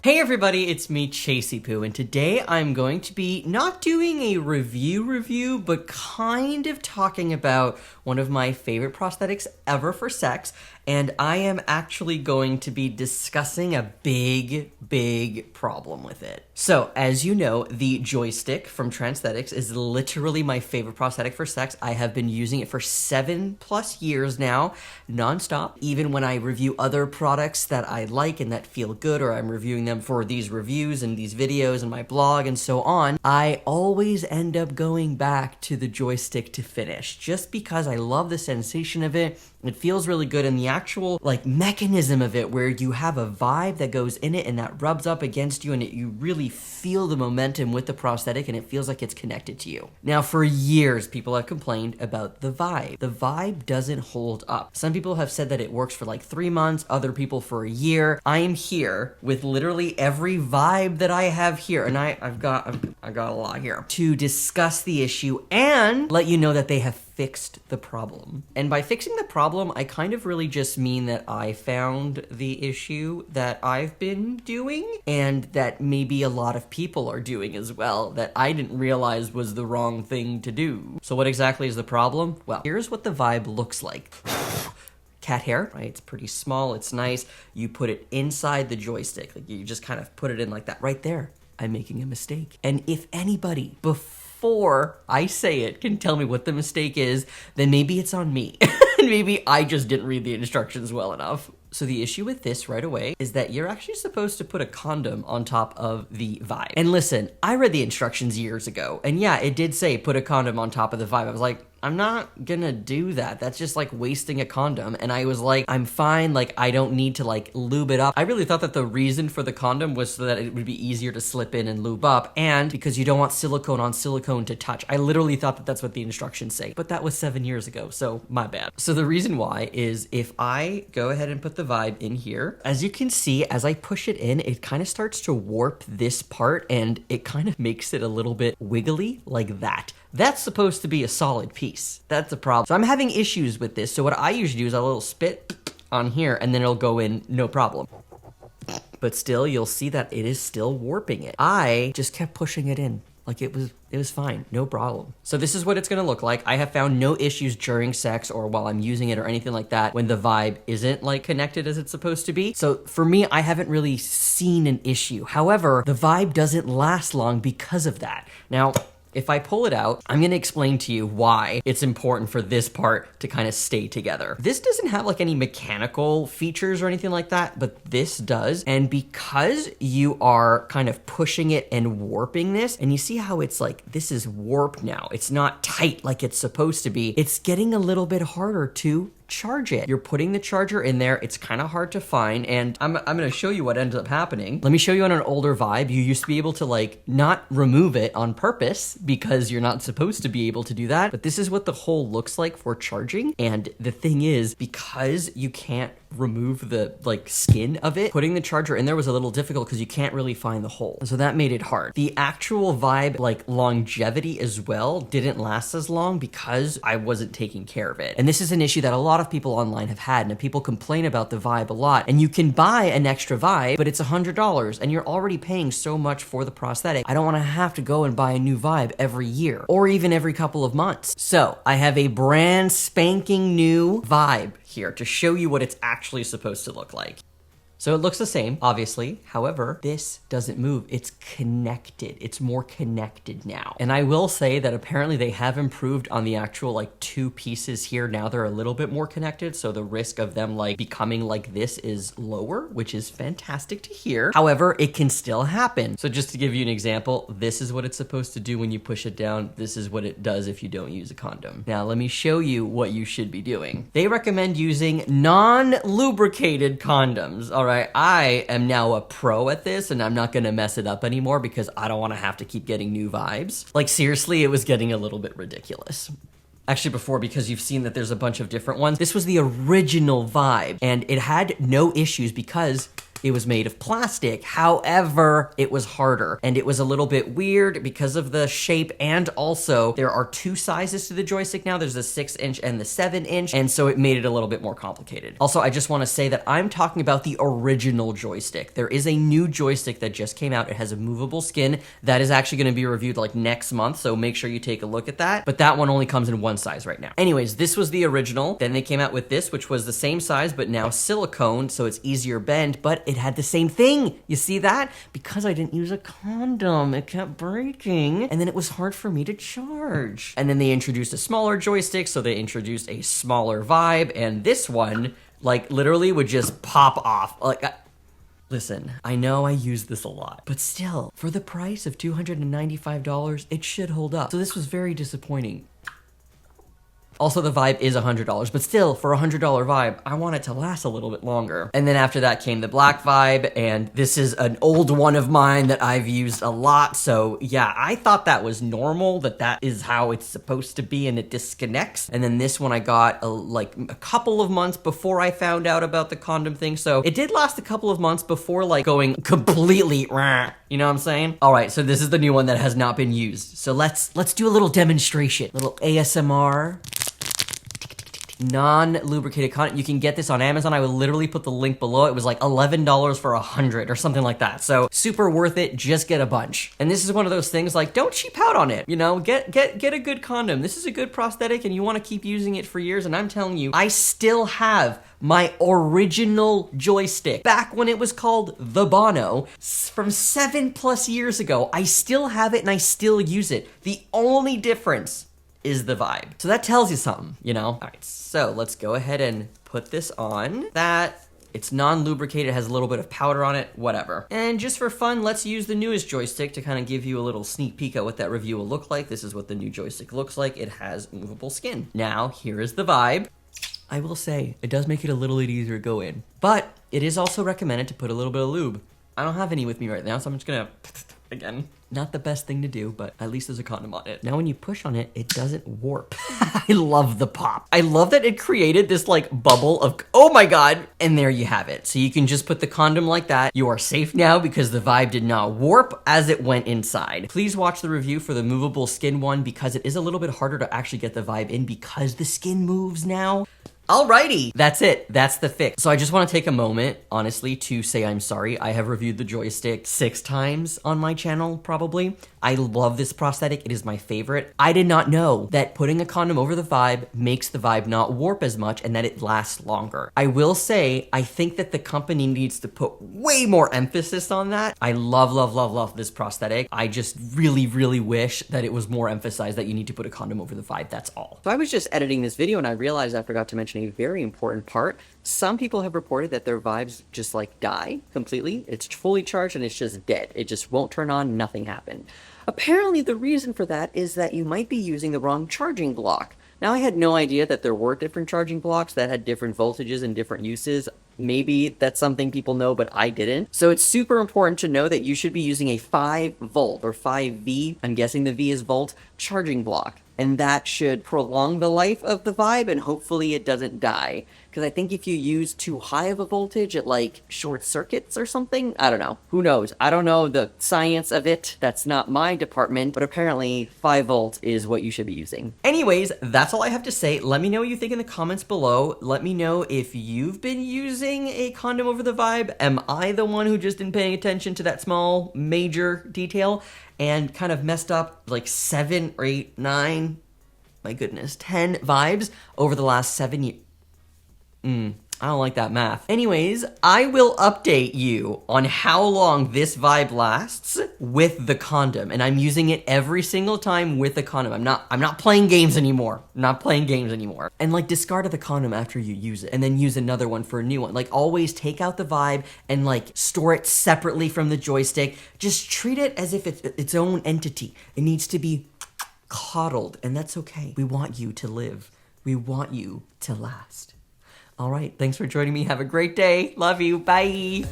Hey everybody, it's me, Chasey Poo, and today I'm going to be not doing a review, but kind of talking about one of my favorite prosthetics ever for sex, and I am actually going to be discussing a big problem with it. So, as you know, the Joystick from Transthetics is literally my favorite prosthetic for sex. I have been using it for 7+ years now, nonstop. Even when I review other products that I like and that feel good, or I'm reviewing them for these reviews and these videos and my blog and so on, I always end up going back to the Joystick to finish, just because I love the sensation of it. It feels really good, and the actual mechanism of it, where you have a vibe that goes in it and that rubs up against you, and you really feel the momentum with the prosthetic, and it feels like it's connected to you. Now, for years, people have complained about the vibe. The vibe doesn't hold up. Some people have said that it works for 3 months, other people for a year. I am here with literally every vibe that I have here, and I've got a lot here, to discuss the issue and let you know that they have fixed the problem. And by fixing the problem, I kind of really just mean that I found the issue that I've been doing, and that maybe a lot of people are doing as well, that I didn't realize was the wrong thing to do. So what exactly is the problem? Well, here's what the vibe looks like. Cat hair, right? It's pretty small, it's nice. You put it inside the Joystick. You just kind of put it in like that. Right there, I'm making a mistake. And if anybody before I say it can tell me what the mistake is, then maybe it's on me. And maybe I just didn't read the instructions well enough. So the issue with this right away is that you're actually supposed to put a condom on top of the vibe. And listen, I read the instructions years ago, and yeah, it did say put a condom on top of the vibe. I was like, I'm not gonna do that. That's just wasting a condom. And I was like, I'm fine. I don't need to lube it up. I really thought that the reason for the condom was so that it would be easier to slip in and lube up, and because you don't want silicone on silicone to touch. I literally thought that that's what the instructions say, but that was 7 years ago, so my bad. So the reason why is if I go ahead and put the vibe in here, as you can see, as I push it in, it kind of starts to warp this part, and it kind of makes it a little bit wiggly like that. That's supposed to be a solid piece. That's a problem. So I'm having issues with this. So what I usually do is a little spit on here, and then it'll go in no problem. But still, you'll see that it is still warping it. I just kept pushing it in. It was fine, no problem. So this is what it's gonna look like. I have found no issues during sex or while I'm using it or anything like that when the vibe isn't connected as it's supposed to be. So for me, I haven't really seen an issue. However, the vibe doesn't last long because of that. Now, if I pull it out, I'm gonna explain to you why it's important for this part to kind of stay together. This doesn't have any mechanical features or anything like that, but this does. And because you are kind of pushing it and warping this, and you see how it's this is warped now. It's not tight like it's supposed to be. It's getting a little bit harder to charge it. You're putting the charger in there. It's kind of hard to find, and I'm gonna show you what ends up happening. Let me show you on an older vibe. You used to be able to not remove it on purpose because you're not supposed to be able to do that, but this is what the hole looks like for charging. And the thing is, because you can't remove the skin of it, putting the charger in there was a little difficult because you can't really find the hole. So that made it hard. The actual vibe longevity as well didn't last as long because I wasn't taking care of it. And this is an issue that a lot of people online have had, and people complain about the vibe a lot. And you can buy an extra vibe, but it's $100 and you're already paying so much for the prosthetic. I don't want to have to go and buy a new vibe every year or even every couple of months. So I have a brand spanking new vibe here to show you what it's actually supposed to look like. So it looks the same, obviously. However, this doesn't move. It's connected. It's more connected now. And I will say that apparently they have improved on the actual two pieces here. Now they're a little bit more connected, so the risk of them becoming like this is lower, which is fantastic to hear. However, it can still happen. So just to give you an example, this is what it's supposed to do when you push it down. This is what it does if you don't use a condom. Now let me show you what you should be doing. They recommend using non-lubricated condoms. All right, I am now a pro at this, and I'm not gonna mess it up anymore because I don't wanna have to keep getting new vibes. Seriously, it was getting a little bit ridiculous. Actually, before, because you've seen that there's a bunch of different ones, this was the original vibe, and it had no issues because It was made of plastic. However, it was harder and it was a little bit weird because of the shape, and also there are two sizes to the joystick now. There's the 6-inch and the 7-inch, and so it made it a little bit more complicated. Also, I just want to say that I'm talking about the original joystick. There is a new joystick that just came out. It has a movable skin that is actually going to be reviewed like next month, so make sure you take a look at that. But that one only comes in one size right now. Anyways, this was the original. Then they came out with this, which was the same size, but now silicone, so it's easier bend, but it had the same thing. You see that? Because I didn't use a condom, it kept breaking, and then it was hard for me to charge. And then they introduced a smaller joystick, so they introduced a smaller Vibe, and this one, like, literally would just pop off. Like, listen, I know I use this a lot, but still, for the price of $295, it should hold up. So this was very disappointing. Also, the Vibe is $100, but still, for a $100 Vibe, I want it to last a little bit longer. And then after that came the black Vibe, and this is an old one of mine that I've used a lot, so yeah, I thought that was normal, that is how it's supposed to be, and it disconnects. And then this one I got like a couple of months before I found out about the condom thing, so it did last a couple of months before like going completely rah, you know what I'm saying? All right, so this is the new one that has not been used. So let's do a little demonstration, little ASMR. Non-lubricated condom. You can get this on Amazon. I will literally put the link below. It was like $11 for 100 or something like that. So super worth it. Just get a bunch. And this is one of those things, like, don't cheap out on it. You know, get a good condom. This is a good prosthetic and you want to keep using it for years. And I'm telling you, I still have my original joystick back when it was called the Bono from 7+ years ago. I still have it and I still use it. The only difference is the Vibe. So that tells you something, you know? All right, so let's go ahead and put this on. It's non-lubricated, has a little bit of powder on it, whatever. And just for fun, let's use the newest joystick to kind of give you a little sneak peek at what that review will look like. This is what the new joystick looks like. It has movable skin. Now, here is the Vibe. I will say, it does make it a little bit easier to go in, but it is also recommended to put a little bit of lube. I don't have any with me right now, so I'm just gonna, again, not the best thing to do, but at least there's a condom on it. Now when you push on it, it doesn't warp. I love the pop. I love that it created this like bubble of, oh my God, and there you have it. So you can just put the condom like that. You are safe now because the Vibe did not warp as it went inside. Please watch the review for the movable skin one because it is a little bit harder to actually get the Vibe in because the skin moves now. Alrighty, that's it. That's the fix. So I just want to take a moment, honestly, to say I'm sorry. I have reviewed the joystick 6 times on my channel, probably. I love this prosthetic. It is my favorite. I did not know that putting a condom over the Vibe makes the Vibe not warp as much and that it lasts longer. I will say, I think that the company needs to put way more emphasis on that. I love, love, love, love this prosthetic. I just really, really wish that it was more emphasized that you need to put a condom over the Vibe. That's all. So I was just editing this video and I realized I forgot to mention a very important part. Some people have reported that their Vibes just like die completely. It's fully charged and it's just dead. It just won't turn on, nothing happened. Apparently the reason for that is that you might be using the wrong charging block. Now I had no idea that there were different charging blocks that had different voltages and different uses. Maybe that's something people know, but I didn't. So it's super important to know that you should be using a 5 volt or 5V, I'm guessing the V is volt, charging block. And that should prolong the life of the Vibe and hopefully it doesn't die. Because I think if you use too high of a voltage, it like short circuits or something. I don't know. Who knows? I don't know the science of it. That's not my department, but apparently 5 volt is what you should be using. Anyways, that's all I have to say. Let me know what you think in the comments below. Let me know if you've been using a condom over the Vibe. Am I the one who just isn't paying attention to that small major detail and kind of messed up like 7 or 8, 9, my goodness, 10 Vibes over the last 7 years? I don't like that math. Anyways, I will update you on how long this Vibe lasts with the condom, and I'm using it every single time with the condom. I'm not playing games anymore. I'm not playing games anymore. And like discard the condom after you use it, and then use another one for a new one. Like always take out the Vibe and like store it separately from the joystick. Just treat it as if it's its own entity. It needs to be coddled, and that's okay. We want you to live. We want you to last. All right, thanks for joining me. Have a great day. Love you. Bye.